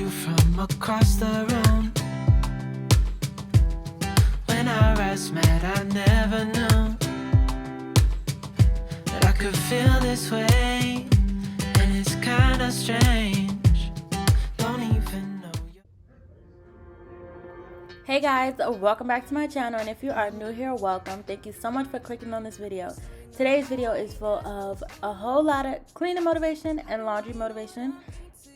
from across the room. When our eyes met, I never knew that I could feel this way, and it's kinda strange. Don't even know you. Hey guys, welcome back to my channel, and if you are new here, welcome. Thank you so much for clicking on this video. Today's video is full of a whole lot of cleaning motivation and laundry motivation.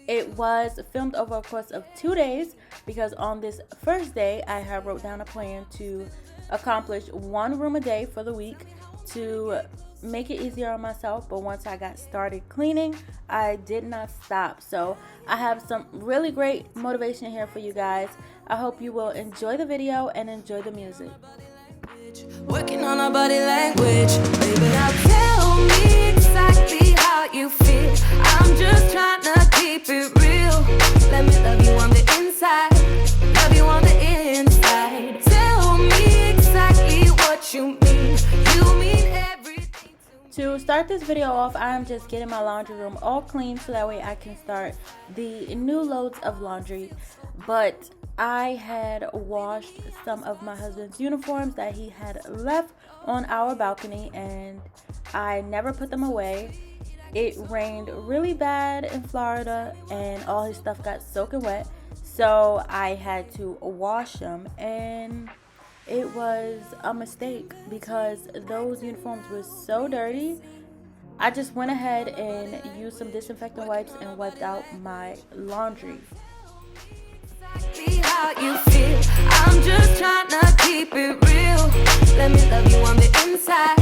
It was filmed over a course of 2 days because on this first day I have wrote down a plan to accomplish one room a day for the week to make it easier on myself. But once I got started cleaning, I did not stop. So I have some really great motivation here for you guys. I hope you will enjoy the video and enjoy the music. Working on our body language, baby. Now tell me exactly how you feel. I'm just trying to keep it real. Let me love you on the inside, love you on the inside. Tell me exactly what you mean. You mean everything To start this video off, I'm just getting my laundry room all clean so that way I can start the new loads of laundry. But I had washed some of my husband's uniforms that he had left on our balcony, and I never put them away. It rained really bad in Florida and all his stuff got soaking wet, so I had to wash them, and it was a mistake because those uniforms were so dirty. I just went ahead and used some disinfectant wipes and wiped out my laundry. exactly how you feel. I'm just trying to keep it real. Let me love you on the inside,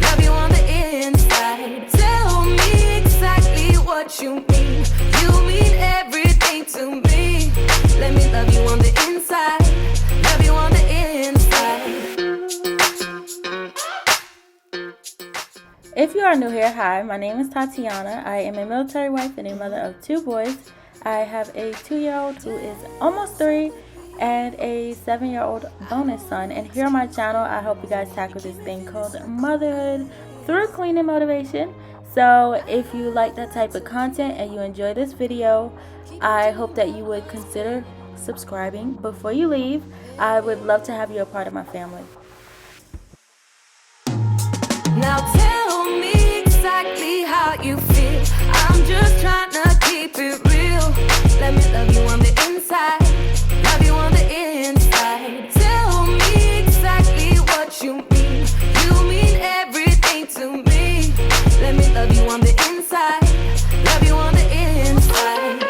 love you on the inside. Tell me exactly what you mean. You mean everything to me. Let me love you on the inside, love you on the inside. If you are new here, hi, my name is Tatyana. I am a military wife and a mother of 2 boys. I have a 2-year-old who is almost 3 and a 7-year-old bonus son. And here on my channel, I help you guys tackle this thing called motherhood through cleaning motivation. So if you like that type of content and you enjoy this video, I hope that you would consider subscribing before you leave. I would love to have you a part of my family. Now tell me exactly how you feel. I'm just trying to keep it real. Let me love you on the inside, love you on the inside. Tell me exactly what you mean. You mean everything to me. Let me love you on the inside, love you on the inside.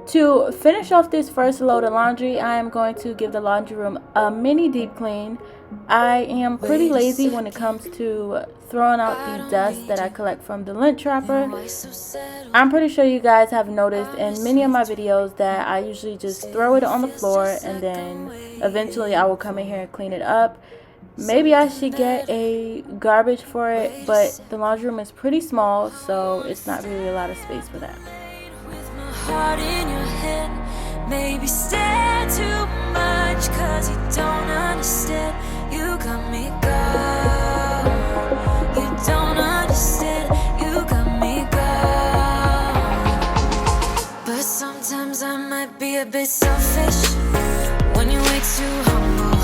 To finish off this first load of laundry, I am going to give the laundry room a mini deep clean. I am pretty lazy when it comes to throwing out the dust that I collect from the lint trapper. I'm pretty sure you guys have noticed in many of my videos that I usually just throw it on the floor and then eventually I will come in here and clean it up. Maybe I should get a garbage for it, but the laundry room is pretty small, so it's not really a lot of space for that. Heart in your head, maybe stare too much, cause you don't understand. You got me gone. You don't understand. You got me gone. But sometimes I might be a bit selfish when you're way too humble.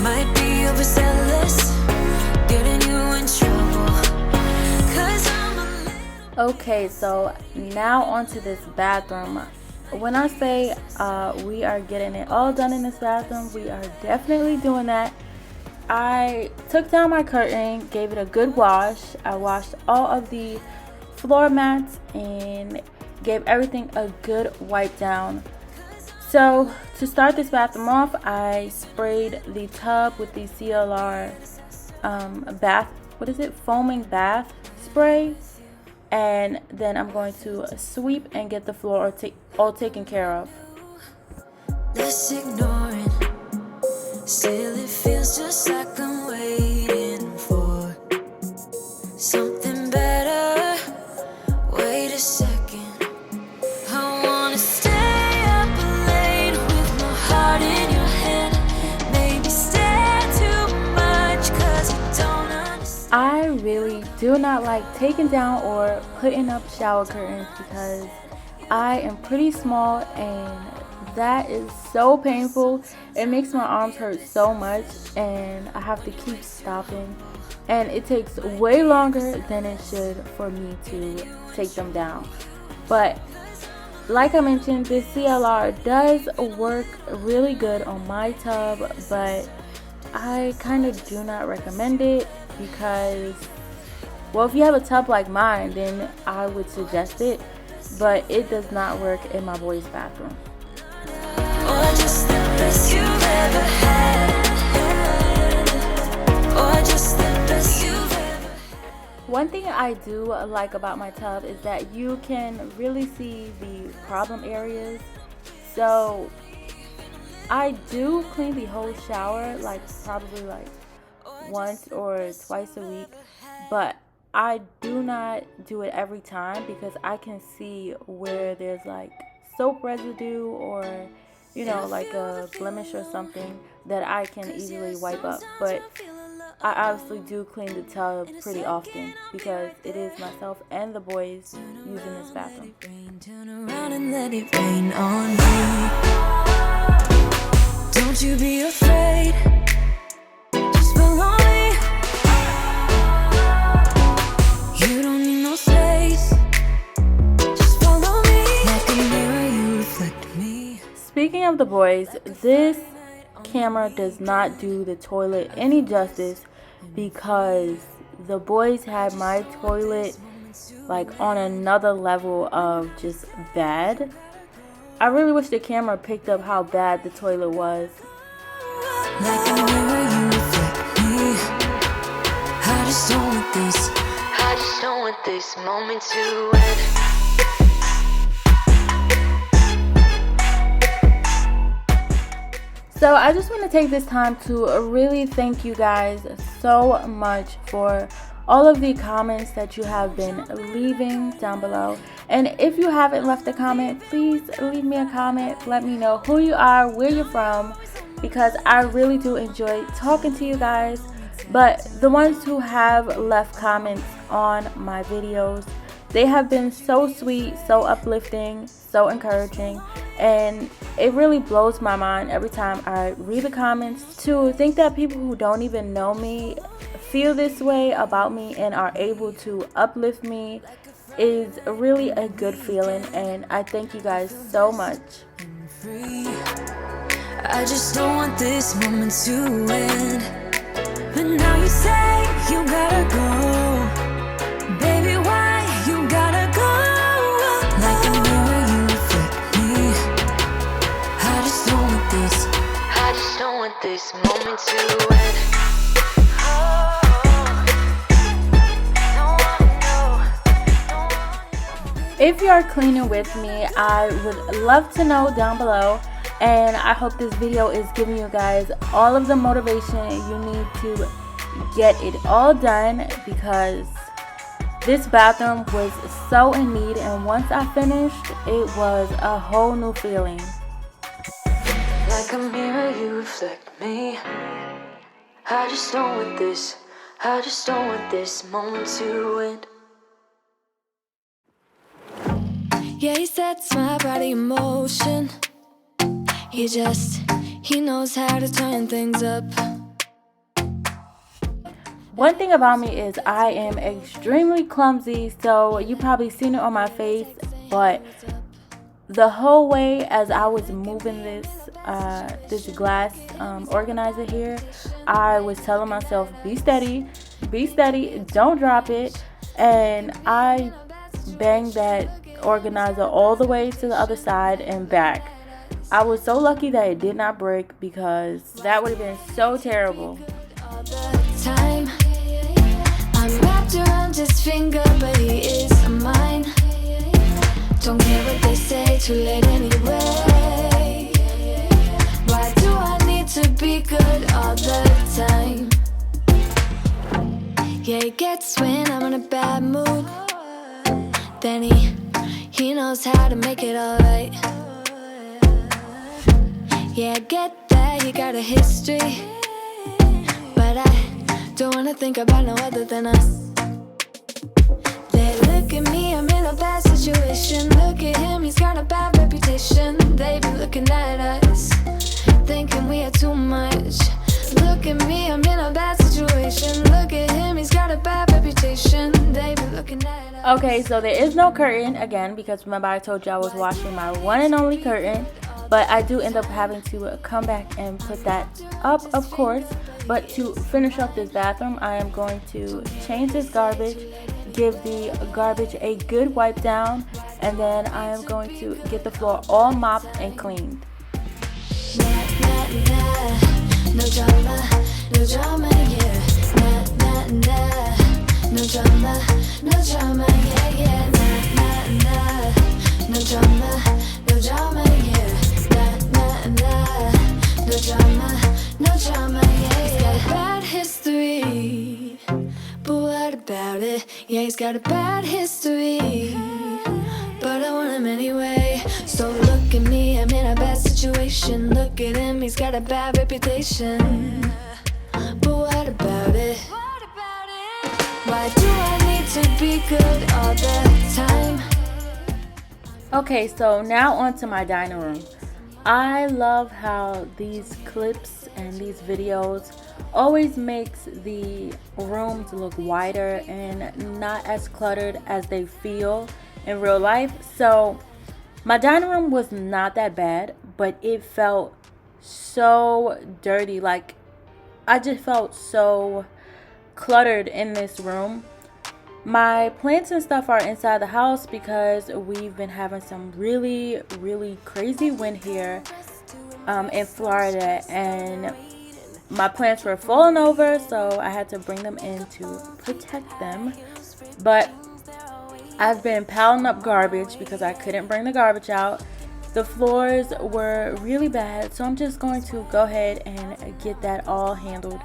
Might be overzealous, getting you in trouble. Cause Okay, so now onto this bathroom. When I say we are getting it all done in this bathroom, we are definitely doing that. I took down my curtain, gave it a good wash. I washed all of the floor mats and gave everything a good wipe down. So to start this bathroom off, I sprayed the tub with the CLR foaming bath spray. And then I'm going to sweep and get the floor all taken care of. Let's ignore it. Still it feels just like I'm waiting for something better. Wait a second. I wanna stay up late with my heart in your head. Maybe stare too I really do not like taking down or putting up shower curtains because I am pretty small and that is so painful. It makes my arms hurt so much and I have to keep stopping, and it takes way longer than it should for me to take them down. But like I mentioned, this CLR does work really good on my tub, but I kind of do not recommend it because, well, if you have a tub like mine, then I would suggest it, but it does not work in my boys' bathroom. Or just the best you've ever had. Or just the best you've ever had. One thing I do like about my tub is that you can really see the problem areas. So I do clean the whole shower, like probably like once or twice a week, but I do not do it every time because I can see where there's like soap residue or, you know, like a blemish or something that I can easily wipe up. But I obviously do clean the tub pretty often because it is myself and the boys using this bathroom. Turn around and let it rain on me. Don't you be afraid. Just follow me. You don't need no space. Just follow me. Like a mirror, you reflect me. Speaking of the boys, this camera does not do the toilet any justice because the boys had my toilet like on another level of just bad. I really wish the camera picked up how bad the toilet was. Like a mirror, you reflect me. I just don't want this. I just don't want this moment to end. So I just want to take this time to really thank you guys so much for all of the comments that you have been leaving down below. And if you haven't left a comment, please leave me a comment. Let me know who you are, where you're from, because I really do enjoy talking to you guys. But the ones who have left comments on my videos, they have been so sweet, so uplifting, so encouraging, and it really blows my mind every time I read the comments. To think that people who don't even know me feel this way about me and are able to uplift me is really a good feeling, and I thank you guys so much. I just don't want this moment to end. But now you say you gotta go. Baby, why you gotta go? Like a mirror, you reflect me. I just don't want this. I just don't want this moment to end. If you are cleaning with me, I would love to know down below, and I hope this video is giving you guys all of the motivation you need to get it all done, because this bathroom was so in need, and once I finished, it was a whole new feeling. Like a mirror, you reflect me. I just don't want this. I just don't want this moment to end. Yeah, he sets my body in motion. He knows how to turn things up. One thing about me is I am extremely clumsy, so you probably seen it on my face, but the whole way as I was moving this glass organizer here, I was telling myself, be steady, don't drop it, and I banged that organizer all the way to the other side and back. I was so lucky that it did not break, because that would have been so terrible. All the time, I'm wrapped around his finger, but he is mine. Don't care what they say, too late anyway. Why do I need to be good all the time? Yeah, it gets when I'm in a bad mood. Then he knows how to make it alright. Yeah, I get that you got a history, but I Don't wanna think about no other than us. They look at me, I'm in a bad situation. Look at him, he's got a bad reputation. They be looking at us, thinking we are too much. Look at me, I'm in a bad situation. Look at him, he's got a bad reputation. They be looking at us. Okay, so there is no curtain again because remember I told you I was washing my one and only curtain. But I do end up having to come back and put that up, of course. But to finish up this bathroom, I am going to change this garbage, give the garbage a good wipe down, and then I am going to get the floor all mopped and cleaned. No drama, no drama, yeah. No drama, no drama, yeah, yeah. No drama, no drama, yeah. No drama, no drama, yeah. He's got a bad history, but what about it? Yeah, he's got a bad history, but I want him anyway. So look at me, I'm in a bad situation. Look at him, he's got a bad reputation, but what about it? Why do I need to be good all the time? Okay, so now on to my dining room. I love how these clips and these videos always makes the rooms look wider and not as cluttered as they feel in real life. So my dining room was not that bad, but it felt so dirty. Like I just felt so cluttered in this room. My plants and stuff are inside the house because we've been having some really crazy wind here in Florida, and my plants were falling over, so I had to bring them in to protect them. But I've been piling up garbage because I couldn't bring the garbage out. The floors were really bad, so I'm just going to go ahead and get that all handled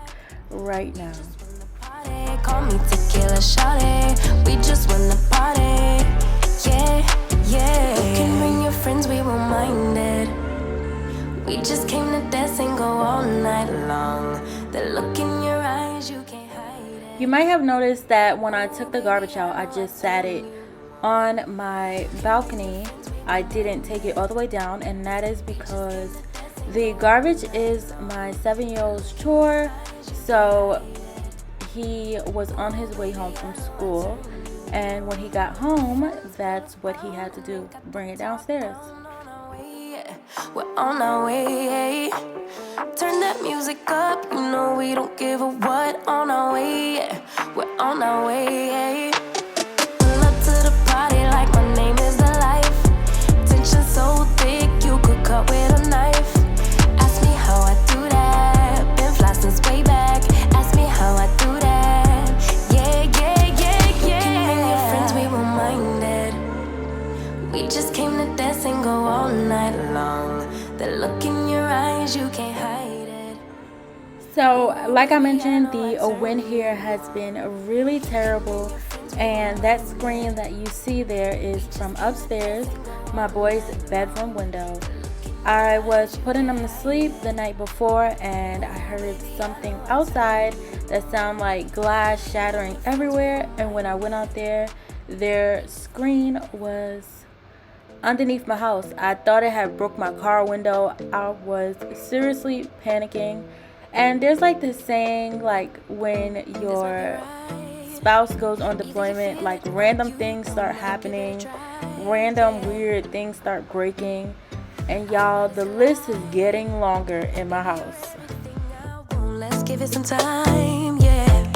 right now. Call me tequila shawty, we just wanna party. Yeah, yeah. You can bring your friends, we won't mind it. We just came to dance and go all night long. The look in your eyes, you can't hide it. You might have noticed that when I took the garbage out, I just sat it on my balcony. I didn't take it all the way down, and that is because the garbage is my 7-year-old's chore. So he was on his way home from school, and when he got home, that's what he had to do, bring it downstairs. We're on our way. Turn that music up, you know we don't give a what. On our way, we're on our way. Pull up to the party like my name is the life. Tension so thick, you could cut with a knife. Ask me how I do that, been fly since way back. Ask me how I do that. We just came to dance and go all night long. The look in your eyes, you can't hide it. So, like I mentioned, the wind here has been really terrible, and that screen that you see there is from upstairs, my boy's bedroom window. I was putting them to sleep the night before, and I heard something outside that sounded like glass shattering everywhere, and when I went out there, their screen was underneath my house. I thought it had broke my car window. I was seriously panicking. And there's like this saying, like when your spouse goes on deployment, like random things start happening, random weird things start breaking, and y'all, the list is getting longer in my house. Let's give it some time, yeah.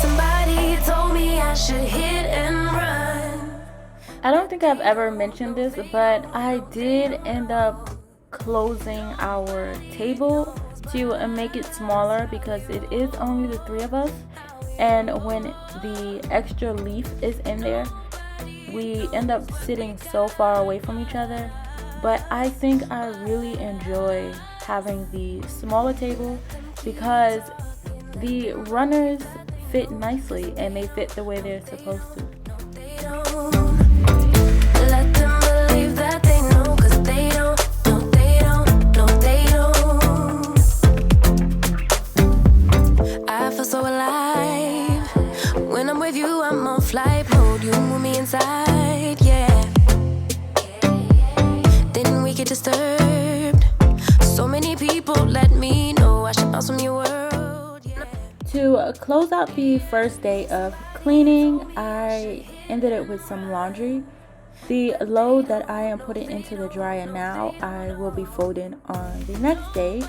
Somebody told me I should hit and run. I don't think I've ever mentioned this, but I did end up closing our table to make it smaller because it is only the 3 of us, and when the extra leaf is in there, we end up sitting so far away from each other. But I think I really enjoy having the smaller table because the runners fit nicely and they fit the way they're supposed to. Let them believe that they know, 'cause they don't, no they don't, no they don't. you move me inside, yeah. Then we get disturbed. So many people let me know I should bounce from your world, yeah. To close out the first day of cleaning, I ended it with some laundry. The load that I am putting into the dryer now, I will be folding on the next day.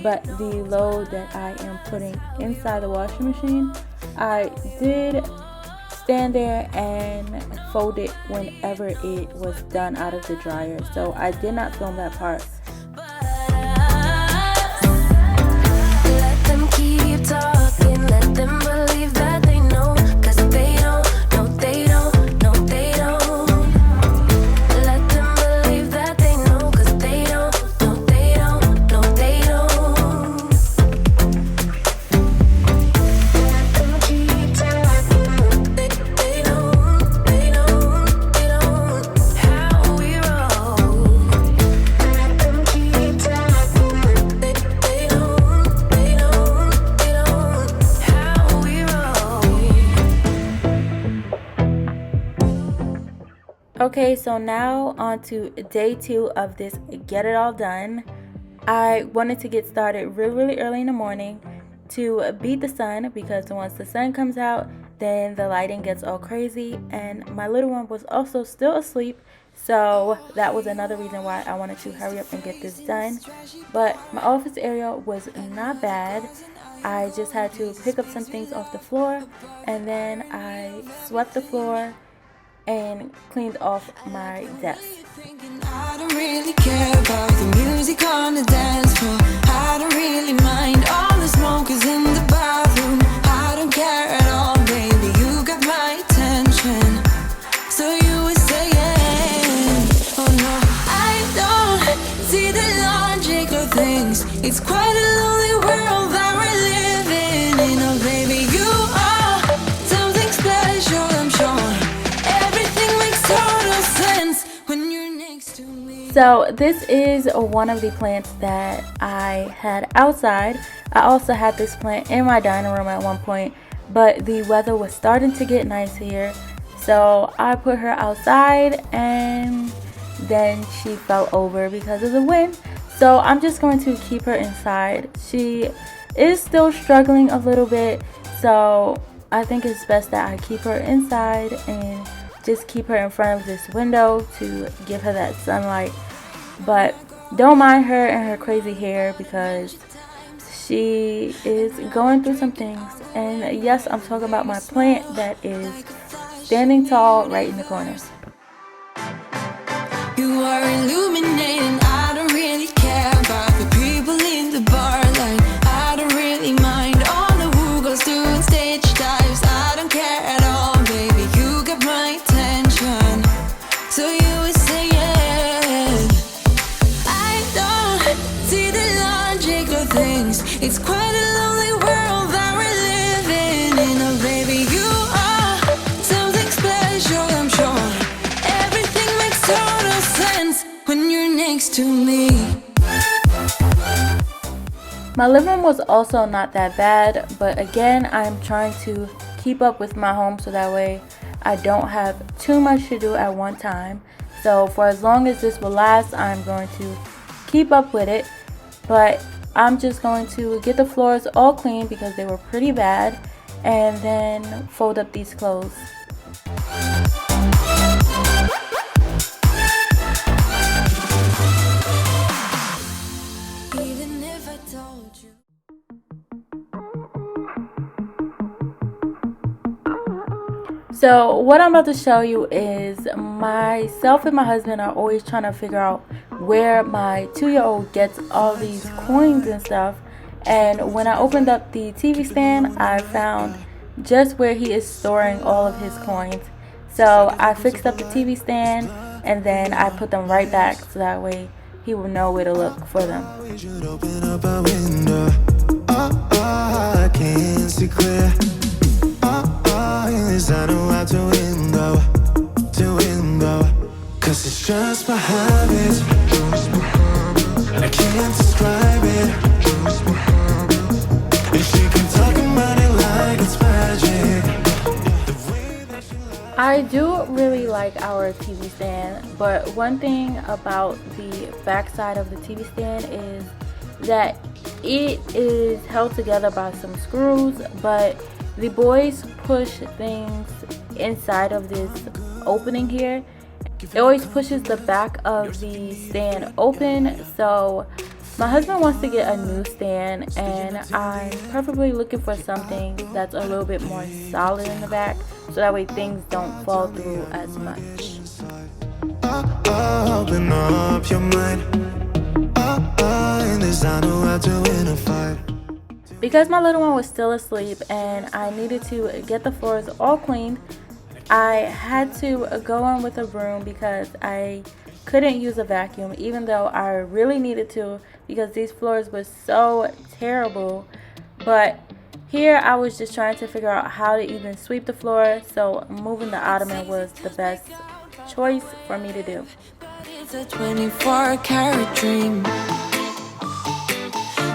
But the load that I am putting inside the washing machine, I did stand there and fold it whenever it was done out of the dryer. So I did not film that part. Let them keep talking, let them believe that they know, 'cause they don't, no they don't, no they don't. Let them believe that they know, 'cause they don't, no they don't, no they don't. Let them keep talking, they don't, they don't how we roll. Let them keep talking, they don't how we roll. Okay, so now on to day 2 of this get it all done. I wanted to get started really early in the morning to beat the sun, because once the sun comes out, then the lighting gets all crazy, and my little one was also still asleep, so that was another reason why I wanted to hurry up and get this done. But my office area was not bad. I just had to pick up some things off the floor, and then I swept the floor and cleaned off my desk. Thinking I don't really care about the music on the dance floor. I don't really mind all the smokers in the bathroom. I don't care at all, baby. You got my attention. So you were saying, oh no, I don't see the logic of things. It's quite a lonely world that we're living in. Oh baby, you are something special, I'm sure. Everything makes total sense when you're next to me. So this is one of the plants that I had outside. I also had this plant in my dining room at one point, but the weather was starting to get nice here, so I put her outside, and then she fell over because of the wind. So I'm just going to keep her inside. She is still struggling a little bit, so I think it's best that I keep her inside and just keep her in front of this window to give her that sunlight. But don't mind her and her crazy hair, because she is going through some things. And yes, I'm talking about my plant that is standing tall right in the corner. You are illuminating. I don't really care about the people in the bar line. I don't really mind all the who goes doing stage dives. I don't care at all, baby. You got my attention. So you were saying, I don't see the logic of things. It's quite a lonely world that we're living in. Oh baby, you are something special, I'm sure. Everything makes total sense when you're next to me. My living room was also not that bad, but again, I'm trying to keep up with my home so that way I don't have too much to do at one time. So for as long as this will last, I'm going to keep up with it. But I'm just going to get the floors all clean because they were pretty bad, and then fold up these clothes. Even if I told you. So what I'm about to show you is myself and my husband are always trying to figure out where my 2-year-old gets all these coins and stuff. And when I opened up the TV stand, I found just where he is storing all of his coins. So I fixed up the TV stand, and then I put them right back so that way he will know where to look for them. We should open up a window. I can't see clear. Yes, I know how to window. 'Cause it's just my habits. I can't describe it. And she can talk about it like it's magic. The way that she loves I do really like our TV stand, but one thing about the back side of the TV stand is that it is held together by some screws, but the boys push things inside of this opening here. It always pushes the back of the stand open, so my husband wants to get a new stand, and I'm preferably looking for something that's a little bit more solid in the back, so that way things don't fall through as much. Open up your mind. In this I know how to win a fight. Because my little one was still asleep and I needed to get the floors all cleaned, I had to go in with a broom because I couldn't use a vacuum, even though I really needed to, because these floors were so terrible. But here I was just trying to figure out how to even sweep the floor, so moving the ottoman was the best choice for me to do. It's a 24-karat dream.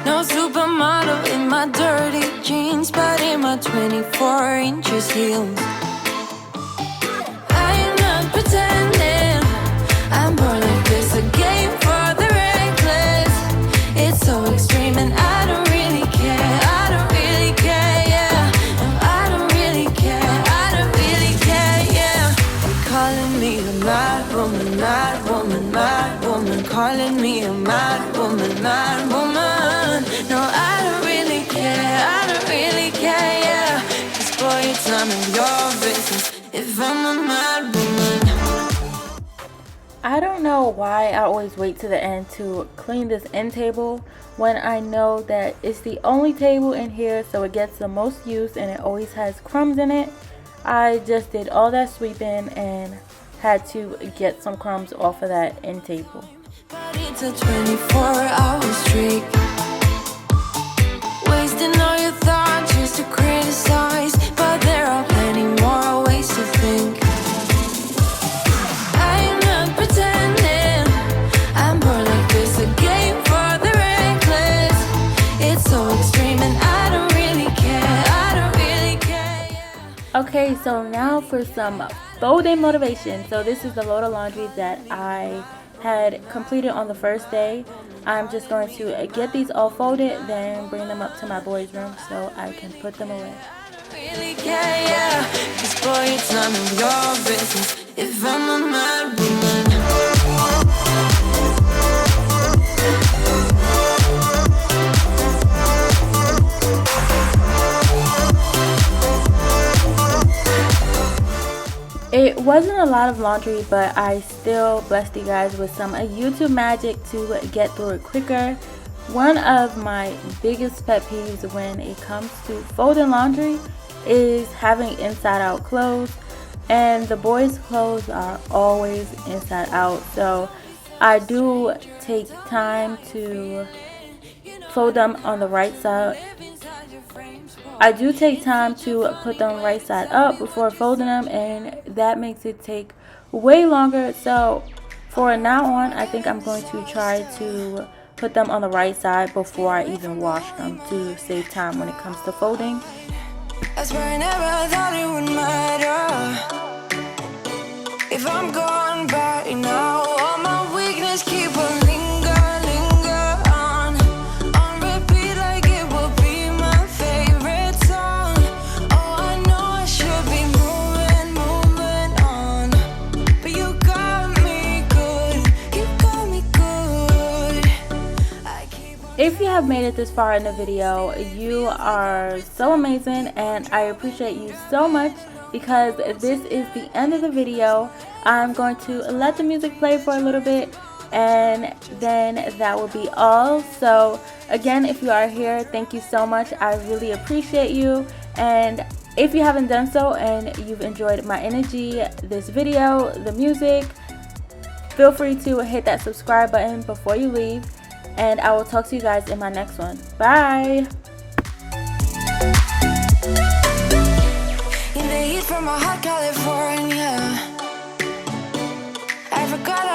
No supermodel in my dirty jeans, but in my 24 inches heels. I'm not pretending, I'm born like this, a game for the reckless. It's so extreme and I don't really care, I don't really care, yeah. No, I don't really care, I don't really care, yeah. They're calling me a mad woman, mad woman, mad woman. Calling me a mad woman, mad woman. No, I don't really care, I don't really care, yeah. 'Cause boy, it's none of your business if I'm a mad woman. I don't know why I always wait to the end to clean this end table when I know that it's the only table in here, so it gets the most use and it always has crumbs in it. I just did all that sweeping and had to get some crumbs off of that end table. But it's a 24-hour streak. Wasting all your thoughts just to criticize, but there are plenty more ways to think. I'm not pretending, I'm born like this, a game for the reckless. It's so extreme and I don't really care, I don't really care, yeah. Okay, so now for some folding motivation. So this is the load of laundry that I had completed on the first day. I'm just going to get these all folded, then bring them up to my boys' room so I can put them away. Really care, yeah. 'Cause boy, it's none of your business if I'm a mad woman. It wasn't a lot of laundry, but I still blessed you guys with some YouTube magic to get through it quicker. One of my biggest pet peeves when it comes to folding laundry is having inside out clothes, and the boys' clothes are always inside out, so I do take time to fold them on the right side. I do take time to put them right side up before folding them, and that makes it take way longer. So for now on, I think I'm going to try to put them on the right side before I even wash them to save time when it comes to folding. I swear I never thought it would matter if I'm gone by now. All my weakness keep on linger on repeat like it will be my favorite song. Oh, I know I should be moving on, but you got me good, you got me good. If you have made it this far in the video, you are so amazing, and I appreciate you so much, because this is the end of the video. I'm going to let the music play for a little bit, and then that will be all. So again, if you are here, thank you so much. I really appreciate you, and if you haven't done so and you've enjoyed my energy, this video, the music, feel free to hit that subscribe button before you leave, and I will talk to you guys in my next one. Bye. In the heat from a hot California, I forgot